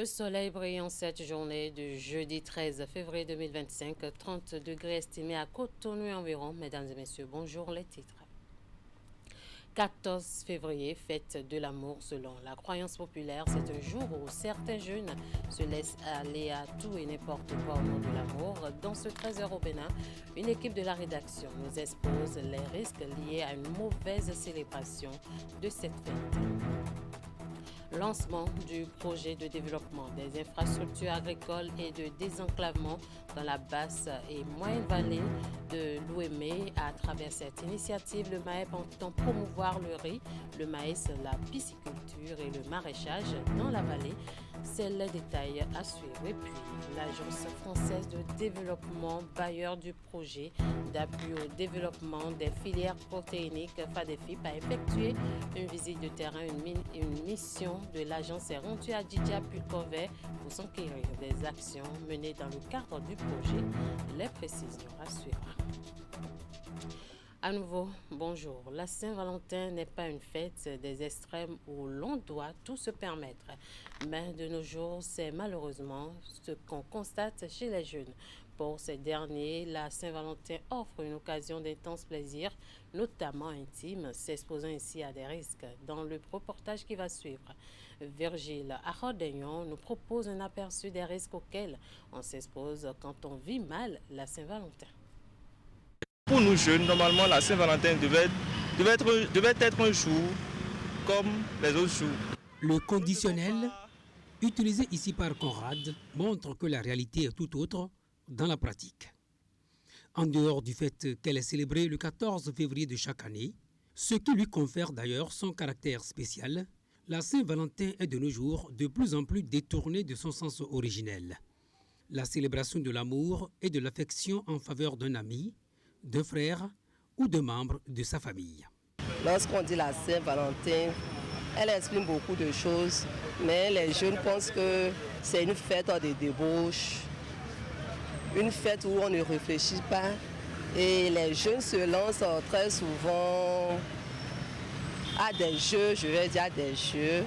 soleil brillant cette journée du jeudi 13 février 2025, 30 degrés estimés à Cotonou et environ. Mesdames et messieurs, bonjour les titres. 14 février, fête de l'amour selon la croyance populaire. C'est un jour où certains jeunes se laissent aller à tout et n'importe quoi au nom de l'amour. Dans ce 13h au Bénin, une équipe de la rédaction nous expose les risques liés à une mauvaise célébration de cette fête. Lancement du projet de développement des infrastructures agricoles et de désenclavement dans la basse et moyenne vallée de l'Ouémé. À travers cette initiative, le MAEP entend promouvoir le riz, le maïs, la pisciculture et le maraîchage dans la vallée. C'est le détail à suivre. Et puis, l'Agence française de développement, bailleur du projet d'appui au développement des filières protéiniques FADEFIP, a effectué une visite de terrain. Une mission de l'agence est rendue à Didia Pulcové pour s'enquérir des actions menées dans le cadre du projet. Les précisions à suivre. À nouveau, bonjour. La Saint-Valentin n'est pas une fête des extrêmes où l'on doit tout se permettre. Mais de nos jours, c'est malheureusement ce qu'on constate chez les jeunes. Pour ces derniers, la Saint-Valentin offre une occasion d'intense plaisir, notamment intime, s'exposant ainsi à des risques. Dans le reportage qui va suivre, Virgile Arodegnon nous propose un aperçu des risques auxquels on s'expose quand on vit mal la Saint-Valentin. Pour nous jeunes, normalement, la Saint-Valentin devait être un jour comme les autres jours. Le conditionnel, utilisé ici par Conrad, montre que la réalité est tout autre dans la pratique. En dehors du fait qu'elle est célébrée le 14 février de chaque année, ce qui lui confère d'ailleurs son caractère spécial, la Saint-Valentin est de nos jours de plus en plus détournée de son sens originel. La célébration de l'amour et de l'affection en faveur d'un ami, de frères ou de membres de sa famille. Lorsqu'on dit la Saint-Valentin, elle exprime beaucoup de choses, mais les jeunes pensent que c'est une fête de débauche, une fête où on ne réfléchit pas. Et les jeunes se lancent très souvent à des jeux, je vais dire à des jeux,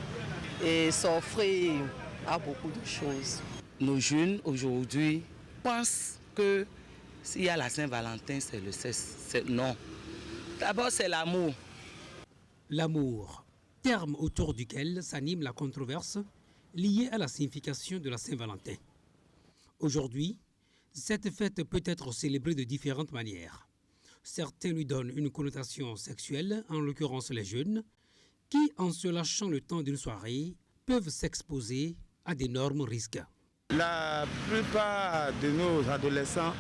et s'offrir à beaucoup de choses. Nos jeunes aujourd'hui pensent que s'il y a la Saint-Valentin, c'est le sexe. Non. D'abord, c'est l'amour. L'amour, terme autour duquel s'anime la controverse liée à la signification de la Saint-Valentin. Aujourd'hui, cette fête peut être célébrée de différentes manières. Certains lui donnent une connotation sexuelle, en l'occurrence les jeunes, qui, en se lâchant le temps d'une soirée, peuvent s'exposer à d'énormes risques. La plupart de nos adolescents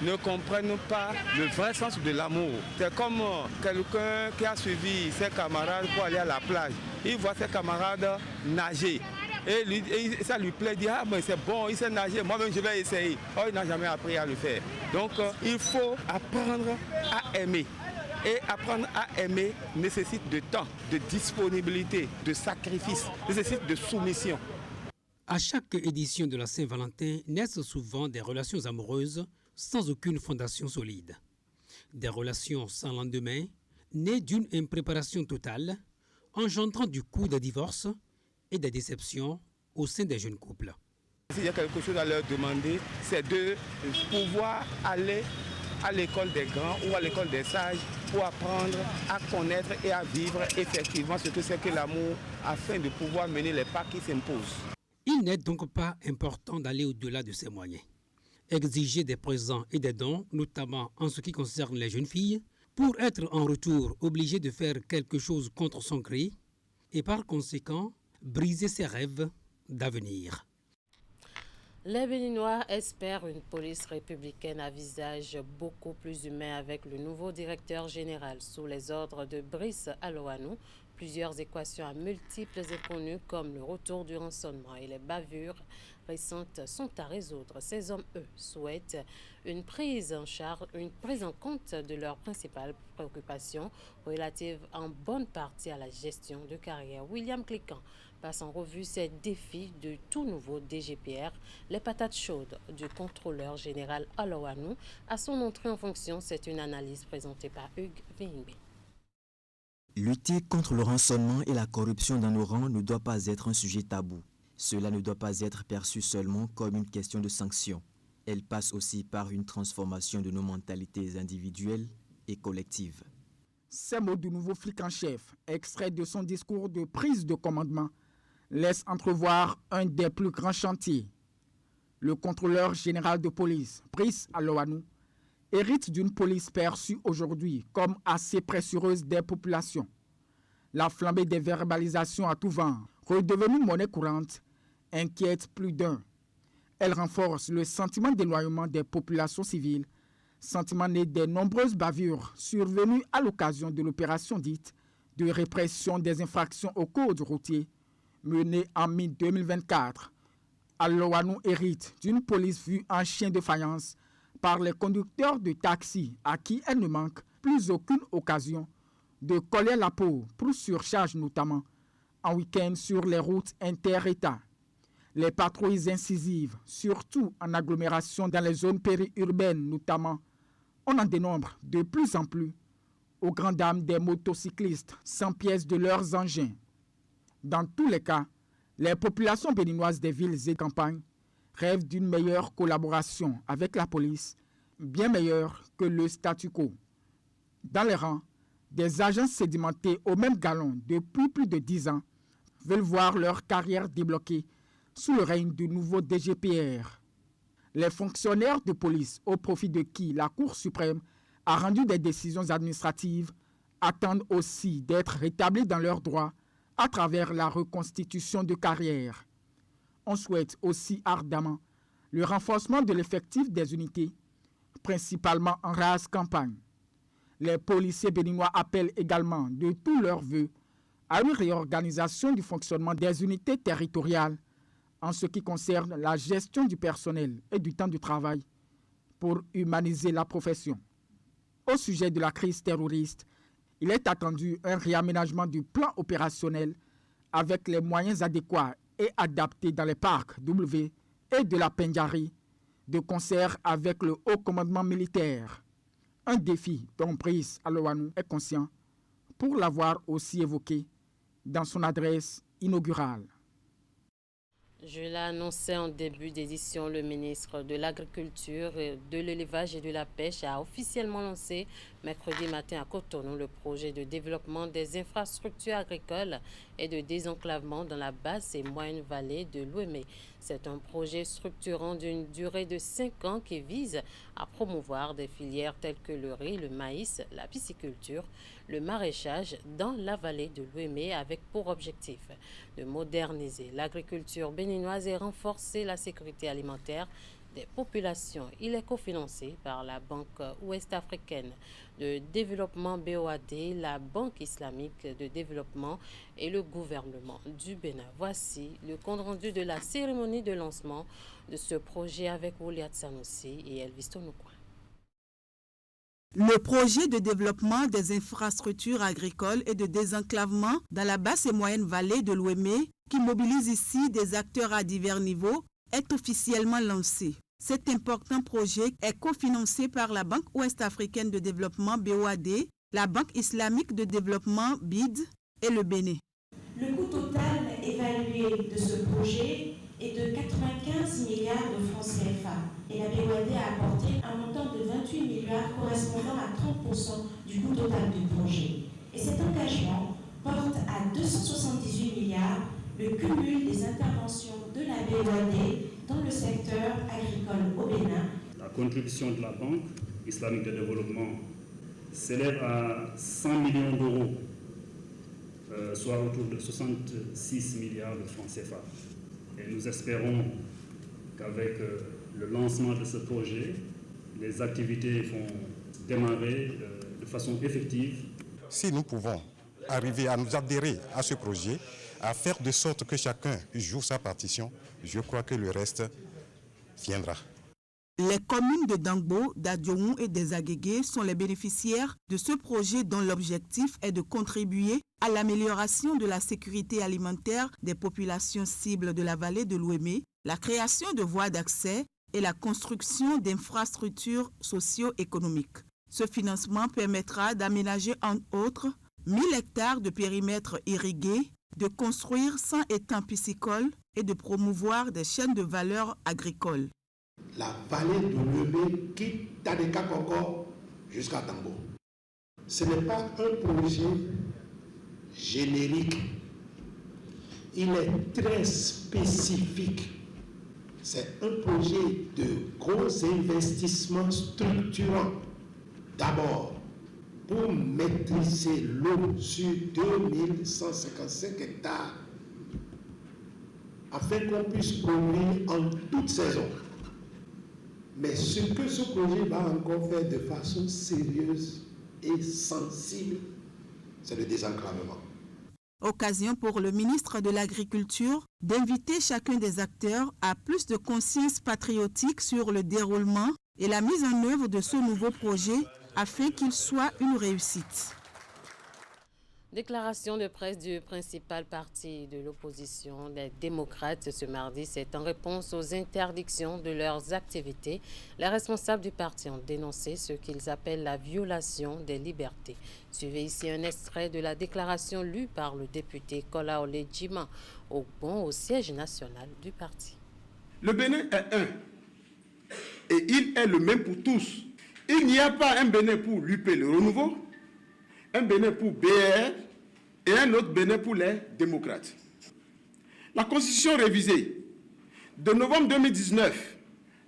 ne comprennent pas le vrai sens de l'amour. C'est comme quelqu'un qui a suivi ses camarades pour aller à la plage. Il voit ses camarades nager. Et ça lui plaît, il dit, ah mais c'est bon, il sait nager, moi-même je vais essayer. Oh, il n'a jamais appris à le faire. Donc il faut apprendre à aimer. Et apprendre à aimer nécessite de temps, de disponibilité, de sacrifice, nécessite de soumission. À chaque édition de la Saint-Valentin naissent souvent des relations amoureuses sans aucune fondation solide. Des relations sans lendemain, nées d'une impréparation totale, engendrant du coup des divorces et des déceptions au sein des jeunes couples. S'il y a quelque chose à leur demander, c'est de pouvoir aller à l'école des grands ou à l'école des sages pour apprendre à connaître et à vivre effectivement ce que c'est que l'amour afin de pouvoir mener les pas qui s'imposent. Il n'est donc pas important d'aller au-delà de ces moyens. Exiger des présents et des dons, notamment en ce qui concerne les jeunes filles, pour être en retour obligé de faire quelque chose contre son gré et par conséquent briser ses rêves d'avenir. Les Béninois espèrent une police républicaine à visage beaucoup plus humain avec le nouveau directeur général sous les ordres de Brice Aloanou. Plusieurs équations à multiples inconnues comme le retour du rançonnement et les bavures récentes sont à résoudre. Ces hommes, eux, souhaitent une prise en compte de leurs principales préoccupations relatives en bonne partie à la gestion de carrière. William Clécan passe en revue ces défis du tout nouveau DGPR, les patates chaudes du contrôleur général Aloanou. À son entrée en fonction, c'est une analyse présentée par Hugues Vingbe. Lutter contre le rançonnement et la corruption dans nos rangs ne doit pas être un sujet tabou. Cela ne doit pas être perçu seulement comme une question de sanction. Elle passe aussi par une transformation de nos mentalités individuelles et collectives. Ces mots du nouveau flic en chef, extraits de son discours de prise de commandement, laissent entrevoir un des plus grands chantiers. Le contrôleur général de police, Brice Alowanou, hérite d'une police perçue aujourd'hui comme assez pressureuse des populations. La flambée des verbalisations à tout vent, redevenue monnaie courante, inquiète plus d'un. Elle renforce le sentiment d'éloignement des populations civiles, sentiment né des nombreuses bavures survenues à l'occasion de l'opération dite de répression des infractions au code routier, menée en mi-2024. Alowanou hérite d'une police vue en chien de faïence par les conducteurs de taxi à qui elle ne manque plus aucune occasion de coller la peau pour surcharge notamment en week-end sur les routes inter-États. Les patrouilles incisives, surtout en agglomération dans les zones périurbaines notamment, on en dénombre de plus en plus aux grandes dames des motocyclistes sans pièces de leurs engins. Dans tous les cas, les populations béninoises des villes et campagnes rêvent d'une meilleure collaboration avec la police, bien meilleure que le statu quo. Dans les rangs, des agents sédimentés au même galon depuis plus de 10 ans veulent voir leur carrière débloquée sous le règne du nouveau DGPR. Les fonctionnaires de police au profit de qui la Cour suprême a rendu des décisions administratives attendent aussi d'être rétablis dans leurs droits à travers la reconstitution de carrière. On souhaite aussi ardemment le renforcement de l'effectif des unités, principalement en race campagne. Les policiers béninois appellent également de tous leurs vœux à une réorganisation du fonctionnement des unités territoriales en ce qui concerne la gestion du personnel et du temps de travail pour humaniser la profession. Au sujet de la crise terroriste, il est attendu un réaménagement du plan opérationnel avec les moyens adéquats et adaptés dans les parcs W et de la Pendjari, de concert avec le haut commandement militaire. Un défi dont Brice Alowanou est conscient pour l'avoir aussi évoqué dans son adresse inaugurale. Je l'ai annoncé en début d'édition, le ministre de l'Agriculture, de l'Élevage et de la Pêche a officiellement lancé mercredi matin à Cotonou le projet de développement des infrastructures agricoles et de désenclavement dans la basse et moyenne vallée de l'Ouémé. C'est un projet structurant d'une durée de 5 ans qui vise à promouvoir des filières telles que le riz, le maïs, la pisciculture, le maraîchage dans la vallée de l'Ouémé avec pour objectif de moderniser l'agriculture béninoise et renforcer la sécurité alimentaire des populations. Il est cofinancé par la Banque ouest-africaine de développement BOAD, la Banque islamique de développement et le gouvernement du Bénin. Voici le compte-rendu de la cérémonie de lancement de ce projet avec Ouliat Sanoussi et Elvis Tonoukoua. Le projet de développement des infrastructures agricoles et de désenclavement dans la basse et moyenne vallée de l'Ouémé, qui mobilise ici des acteurs à divers niveaux, est officiellement lancé. Cet important projet est cofinancé par la Banque ouest-africaine de développement BOAD, la Banque islamique de développement BID et le Bénin. Le coût total évalué de ce projet est de 95 milliards de francs CFA et la BOAD a apporté un montant de 28 milliards correspondant à 30% du coût total du projet. Et cet engagement porte à 278 milliards le cumul des interventions de la BOAD dans le secteur agricole au Bénin. La contribution de la Banque islamique de développement s'élève à 100 millions d'euros, soit autour de 66 milliards de francs CFA. Et nous espérons qu'avec le lancement de ce projet, les activités vont démarrer de façon effective. Si nous pouvons arriver à nous adhérer à ce projet, à faire de sorte que chacun joue sa partition, je crois que le reste viendra. Les communes de Dangbo, d'Adioun et des Agégués sont les bénéficiaires de ce projet dont l'objectif est de contribuer à l'amélioration de la sécurité alimentaire des populations cibles de la vallée de l'Ouémé, la création de voies d'accès et la construction d'infrastructures socio-économiques. Ce financement permettra d'aménager entre autres 1000 hectares de périmètres irrigués de construire 100 étangs piscicoles et de promouvoir des chaînes de valeur agricoles. La vallée de Louémé quitte Tadeka Koko jusqu'à Tambo. Ce n'est pas un projet générique. Il est très spécifique. C'est un projet de gros investissements structurants. D'abord, pour maîtriser l'eau sur 2155 hectares, afin qu'on puisse produire en toute saison. Mais ce que ce projet va encore faire de façon sérieuse et sensible, c'est le désenclavement. Occasion pour le ministre de l'Agriculture d'inviter chacun des acteurs à plus de conscience patriotique sur le déroulement et la mise en œuvre de ce nouveau projet afin qu'il soit une réussite. Déclaration de presse du principal parti de l'opposition, les démocrates, ce mardi. C'est en réponse aux interdictions de leurs activités. Les responsables du parti ont dénoncé ce qu'ils appellent la violation des libertés. Suivez ici un extrait de la déclaration lue par le député Kola Olejima au siège national du parti. Le Bénin est un et il est le même pour tous. Il n'y a pas un Bénin pour l'UP le renouveau, un Bénin pour BR et un autre Bénin pour les démocrates. La Constitution révisée de novembre 2019,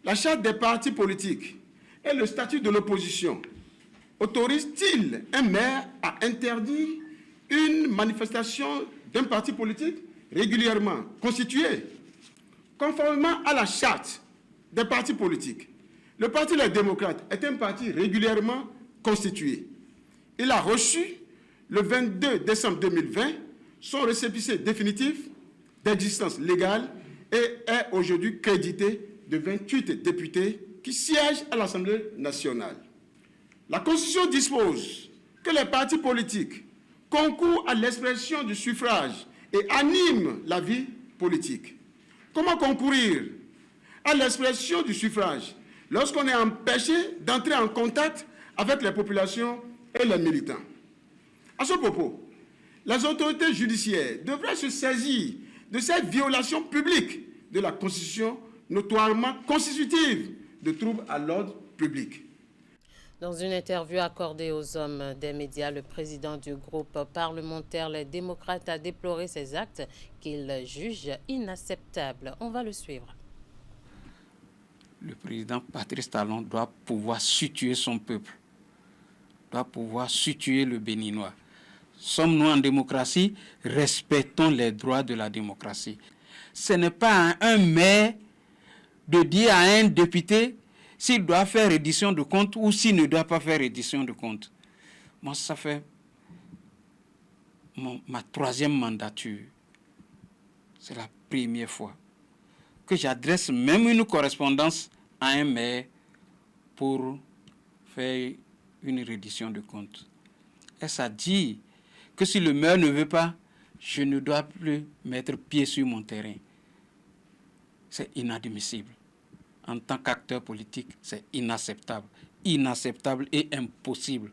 la charte des partis politiques et le statut de l'opposition autorisent-ils un maire à interdire une manifestation d'un parti politique régulièrement constitué? Conformément à la charte des partis politiques, le Parti des démocrates est un parti régulièrement constitué. Il a reçu, le 22 décembre 2020, son récépissé définitif d'existence légale et est aujourd'hui crédité de 28 députés qui siègent à l'Assemblée nationale. La Constitution dispose que les partis politiques concourent à l'expression du suffrage et animent la vie politique. Comment concourir à l'expression du suffrage lorsqu'on est empêché d'entrer en contact avec les populations et les militants? À ce propos, les autorités judiciaires devraient se saisir de cette violation publique de la Constitution, notoirement constitutive de troubles à l'ordre public. Dans une interview accordée aux hommes des médias, le président du groupe parlementaire Les Démocrates a déploré ces actes qu'il juge inacceptables. On va le suivre. Le président Patrice Talon doit pouvoir situer son peuple, doit pouvoir situer le Béninois. Sommes-nous en démocratie? Respectons les droits de la démocratie. Ce n'est pas à un maire de dire à un député s'il doit faire reddition de compte ou s'il ne doit pas faire reddition de compte. Moi, ça fait ma 3e mandature. C'est la première fois que j'adresse même une correspondance à un maire pour faire une reddition de compte. Et ça dit que si le maire ne veut pas, je ne dois plus mettre pied sur mon terrain. C'est inadmissible. En tant qu'acteur politique, c'est inacceptable. Inacceptable et impossible.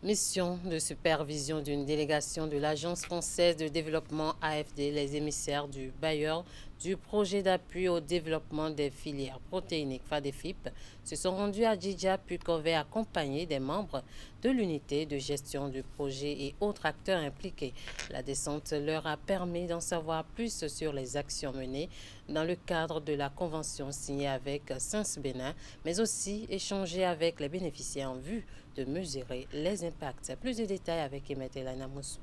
Mission de supervision d'une délégation de l'Agence française de développement AFD, les émissaires du bailleur du projet d'appui au développement des filières protéiniques FADEFIP se sont rendus à Djidja puis Kové accompagnés des membres de l'unité de gestion du projet et autres acteurs impliqués. La descente leur a permis d'en savoir plus sur les actions menées dans le cadre de la convention signée avec Sens Bénin, mais aussi échanger avec les bénéficiaires en vue de mesurer les impacts. Plus de détails avec Emet Elana Moussou.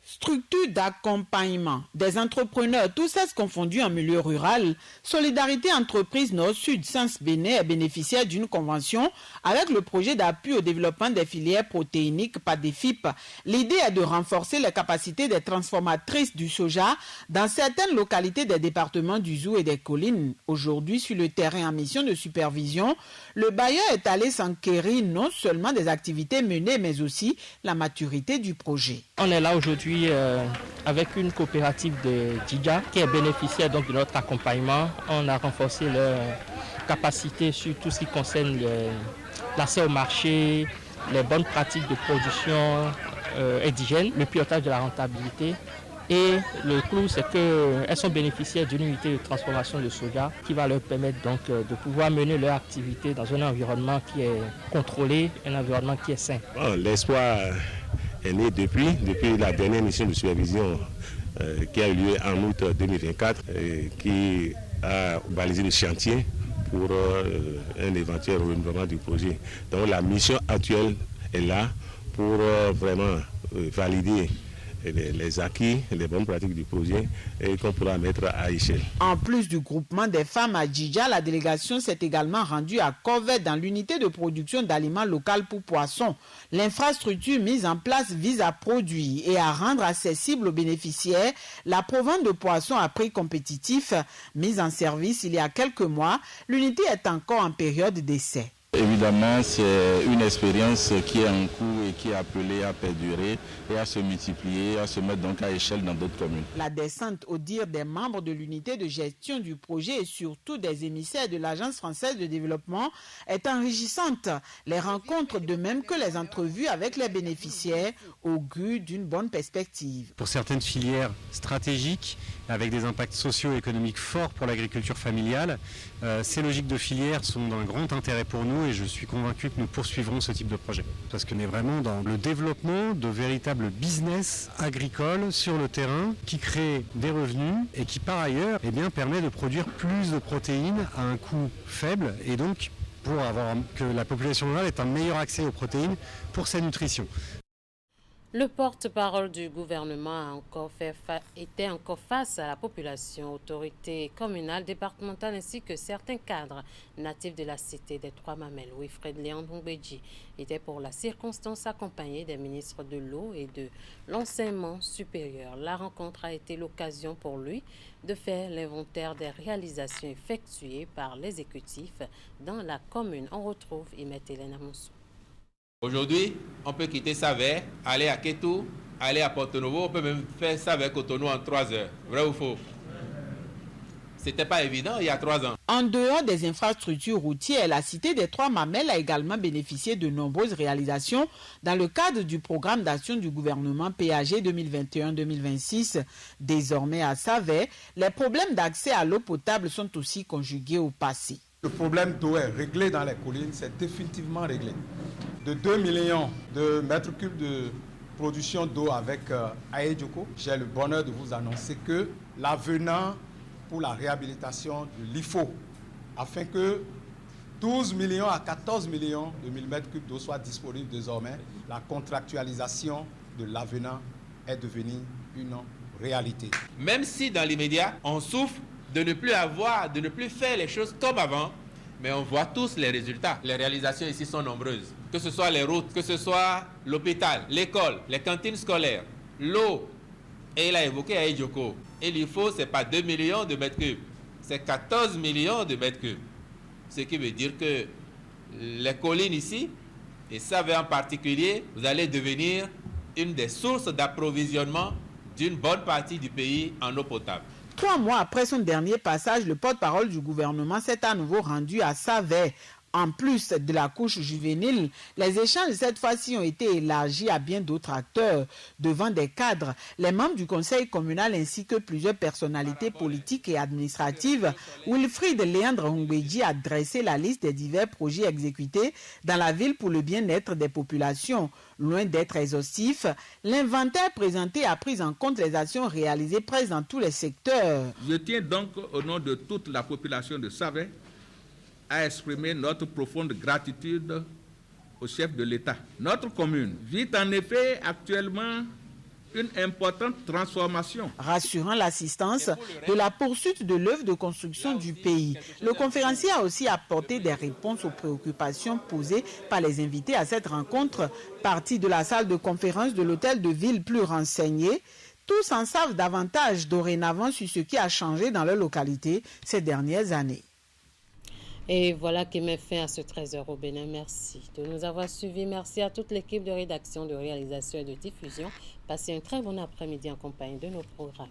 Structure d'accompagnement des entrepreneurs, tous ces confondus en milieu rural, Solidarité Entreprise Nord-Sud Sens Bénin est bénéficiaire d'une convention avec le projet d'appui au développement des filières protéiniques PADEFIP. L'idée est de renforcer les capacités des transformatrices du soja dans certaines localités des départements du Zou et des collines. Aujourd'hui, sur le terrain en mission de supervision, le bailleur est allé s'enquérir non seulement des activités menées, mais aussi la maturité du projet. On est là aujourd'hui avec une coopérative de Djidja qui est bénéficiaire donc de notre accompagnement. On a renforcé leur capacité sur tout ce qui concerne l'accès au marché, les bonnes pratiques de production, indigènes, le pilotage de la rentabilité. Et le clou, c'est qu'elles sont bénéficiaires d'une unité de transformation de soja qui va leur permettre donc de pouvoir mener leur activité dans un environnement qui est contrôlé, un environnement qui est sain. Bon, l'espoir est né depuis la dernière mission de supervision qui a eu lieu en août 2024, qui a balisé le chantier pour un éventuel renouvellement du projet. Donc la mission actuelle est là pour vraiment valider les acquis, les bonnes pratiques du projet et qu'on pourra mettre à échelle. En plus du groupement des femmes à Djidja, la délégation s'est également rendue à Corvette dans l'unité de production d'aliments locaux pour poissons. L'infrastructure mise en place vise à produire et à rendre accessible aux bénéficiaires la provente de poissons à prix compétitif. Mise en service il y a quelques mois, l'unité est encore en période d'essai. Évidemment, c'est une expérience qui est en cours et qui est appelée à perdurer et à se multiplier, à se mettre donc à échelle dans d'autres communes. La descente, au dire des membres de l'unité de gestion du projet et surtout des émissaires de l'Agence française de développement, est enrichissante. Les rencontres, de même que les entrevues avec les bénéficiaires, augurent d'une bonne perspective. Pour certaines filières stratégiques, avec des impacts socio-économiques forts pour l'agriculture familiale, ces logiques de filières sont d'un grand intérêt pour nous et je suis convaincu que nous poursuivrons ce type de projet. Parce qu'on est vraiment dans le développement de véritables business agricoles sur le terrain qui créent des revenus et qui par ailleurs permet de produire plus de protéines à un coût faible et donc pour avoir que la population rurale ait un meilleur accès aux protéines pour sa nutrition. Le porte-parole du gouvernement était encore face à la population, autorités communales, départementales ainsi que certains cadres natifs de la cité des Trois Mamelles. Wilfred Léon Ngbeji était pour la circonstance accompagné des ministres de l'eau et de l'enseignement supérieur. La rencontre a été l'occasion pour lui de faire l'inventaire des réalisations effectuées par l'exécutif dans la commune. On retrouve Imet Hélène Amonsou. Aujourd'hui, on peut quitter Savè, aller à Kétou, aller à Porto-Novo, on peut même faire Savè-Cotonou en 3 heures. Vrai ou faux? C'était pas évident il y a 3 ans. En dehors des infrastructures routières, la cité des Trois Mamelles a également bénéficié de nombreuses réalisations dans le cadre du programme d'action du gouvernement PAG 2021-2026. Désormais à Savè, les problèmes d'accès à l'eau potable sont aussi conjugués au passé. Le problème d'eau est réglé dans les collines, c'est définitivement réglé. De 2 millions de mètres cubes de production d'eau avec Aedjoko, j'ai le bonheur de vous annoncer que l'avenant pour la réhabilitation de l'IFO, afin que 12 millions à 14 millions de millimètres cubes d'eau soient disponibles désormais, la contractualisation de l'avenant est devenue une réalité. Même si dans l'immédiat, on souffre de ne plus faire les choses comme avant, mais on voit tous les résultats. Les réalisations ici sont nombreuses. Que ce soit les routes, que ce soit l'hôpital, l'école, les cantines scolaires, l'eau. Et il a évoqué Aedjoko. Et l'IFO, ce n'est pas 2 millions de mètres cubes, c'est 14 millions de mètres cubes. Ce qui veut dire que les collines ici, et Savè en particulier, vous allez devenir une des sources d'approvisionnement d'une bonne partie du pays en eau potable. 3 mois après son dernier passage, le porte-parole du gouvernement s'est à nouveau rendu à Savè. En plus de la couche juvénile, les échanges cette fois-ci ont été élargis à bien d'autres acteurs. Devant des cadres, les membres du conseil communal ainsi que plusieurs personnalités politiques et administratives, Wilfrid Léandre Ngbeji a dressé la liste des divers projets exécutés dans la ville pour le bien-être des populations. Loin d'être exhaustif, l'inventaire présenté a pris en compte les actions réalisées presque dans tous les secteurs. Je tiens donc au nom de toute la population de Savè à exprimer notre profonde gratitude au chef de l'État. Notre commune vit en effet actuellement une importante transformation. Rassurant l'assistance de la poursuite de l'œuvre de construction du pays, le conférencier a aussi apporté des réponses aux préoccupations posées par les invités à cette rencontre. Partis de la salle de conférence de l'hôtel de ville plus renseignés, tous en savent davantage dorénavant sur ce qui a changé dans leur localité ces dernières années. Et voilà qui met fin à ce 13h au Bénin. Merci de nous avoir suivis. Merci à toute l'équipe de rédaction, de réalisation et de diffusion. Passez un très bon après-midi en compagnie de nos programmes.